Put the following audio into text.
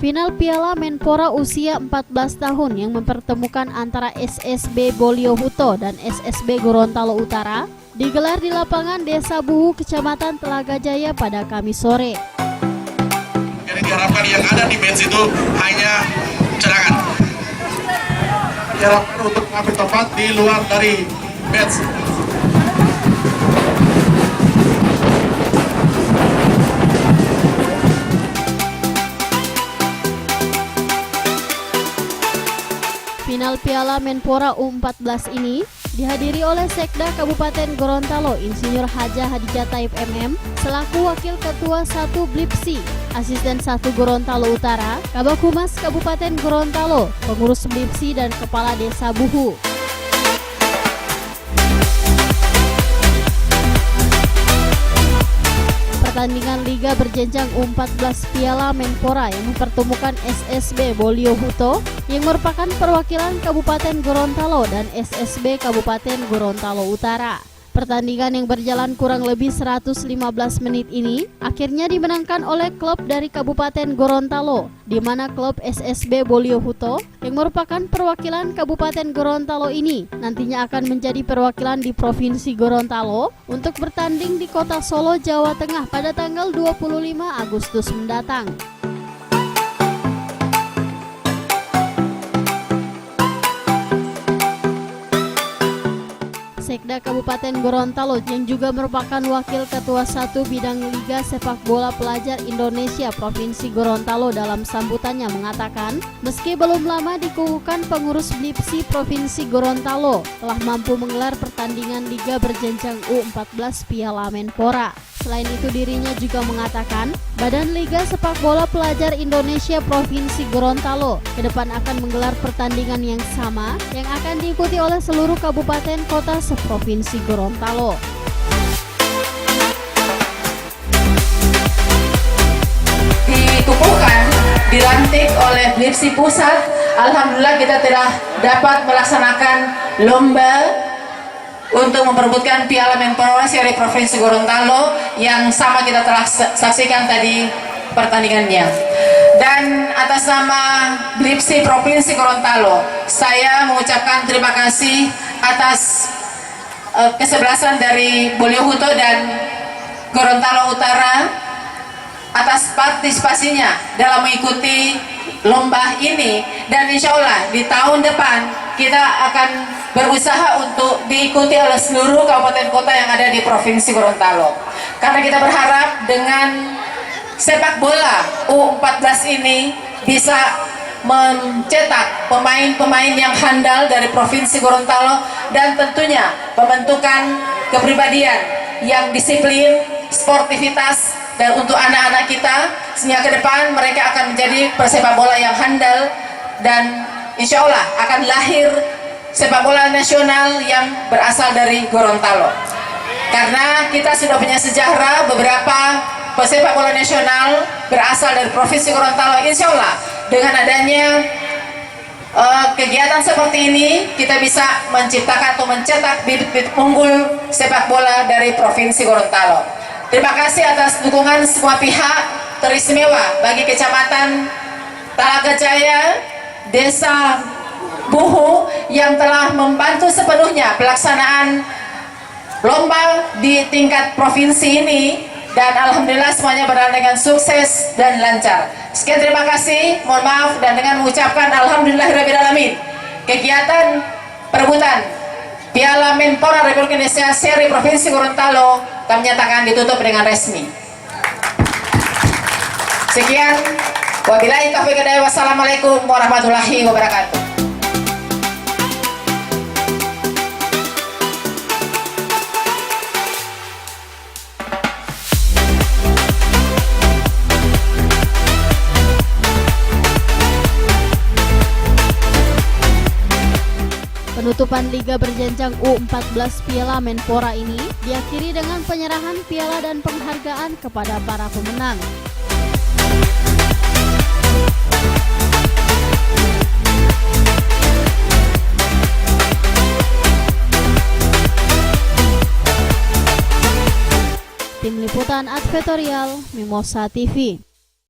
Final Piala Menpora usia 14 tahun yang mempertemukan antara SSB Bolio Huto dan SSB Gorontalo Utara digelar di lapangan Desa Buhu, Kecamatan Telaga Jaya pada Kamis sore. Jadi diharapkan yang ada di match itu hanya cadangan. Diharapkan untuk mengambil tempat di luar dari match. Final Piala Menpora U14 ini dihadiri oleh Sekda Kabupaten Gorontalo Insinyur Haja Hadijah Taib MM selaku Wakil Ketua 1 Blipsi, Asisten 1 Gorontalo Utara, Kabag Humas Kabupaten Gorontalo, Pengurus Blipsi dan Kepala Desa Buhu. Pertandingan Liga berjenjang U14 Piala Menpora yang mempertemukan SSB Bolio Huto yang merupakan perwakilan Kabupaten Gorontalo dan SSB Kabupaten Gorontalo Utara. Pertandingan yang berjalan kurang lebih 115 menit ini akhirnya dimenangkan oleh klub dari Kabupaten Gorontalo, di mana klub SSB Bolio Huto yang merupakan perwakilan Kabupaten Gorontalo ini nantinya akan menjadi perwakilan di Provinsi Gorontalo untuk bertanding di Kota Solo, Jawa Tengah pada tanggal 25 Agustus mendatang. Sekda Kabupaten Gorontalo yang juga merupakan Wakil Ketua 1 Bidang Liga Sepak Bola Pelajar Indonesia Provinsi Gorontalo dalam sambutannya mengatakan, meski belum lama dikukuhkan pengurus Blipsi Provinsi Gorontalo telah mampu menggelar pertandingan Liga berjenjang U14 Piala Menpora. Selain itu dirinya juga mengatakan, Badan Liga Sepak Bola Pelajar Indonesia Provinsi Gorontalo ke depan akan menggelar pertandingan yang sama yang akan diikuti oleh seluruh kabupaten kota seprovinsi Gorontalo. Dikukuhkan, dilantik oleh Blipsi Pusat, alhamdulillah kita telah dapat melaksanakan lomba untuk memperebutkan Piala Menpora seri Provinsi Gorontalo yang sama kita telah saksikan tadi pertandingannya. Dan atas nama Blipsi Provinsi Gorontalo, saya mengucapkan terima kasih atas kesebelasan dari Bolio Huto dan Gorontalo Utara atas partisipasinya dalam mengikuti lomba ini, dan insya Allah di tahun depan kita akan berusaha untuk diikuti oleh seluruh kabupaten kota yang ada di Provinsi Gorontalo, karena kita berharap dengan sepak bola U14 ini bisa mencetak pemain-pemain yang handal dari Provinsi Gorontalo dan tentunya pembentukan kepribadian yang disiplin, sportivitas, dan untuk anak-anak kita sehingga ke depan mereka akan menjadi pesepak bola yang handal dan insya Allah akan lahir sepak bola nasional yang berasal dari Gorontalo. Karena kita sudah punya sejarah beberapa pesepak bola nasional berasal dari Provinsi Gorontalo. Insya Allah dengan adanya kegiatan seperti ini kita bisa menciptakan atau mencetak bibit-bibit unggul sepak bola dari Provinsi Gorontalo. Terima kasih atas dukungan semua pihak, teristimewa bagi Kecamatan Telaga Jaya, Desa Buhu yang telah membantu sepenuhnya pelaksanaan lomba di tingkat provinsi ini, dan alhamdulillah semuanya berjalan dengan sukses dan lancar. Sekian, terima kasih, mohon maaf, dan dengan mengucapkan alhamdulillahirrahmanirrahim, kegiatan perebutan Piala Menpora Republik Indonesia seri Provinsi Gorontalo kami nyatakan ditutup dengan resmi. Sekian, wabillahi taufiq wal hidayah, wassalamualaikum warahmatullahi wabarakatuh. Penutupan Liga berjenjang U14 Piala Menpora ini diakhiri dengan penyerahan piala dan penghargaan kepada para pemenang. Tim Liputan Advertorial Mimosa TV.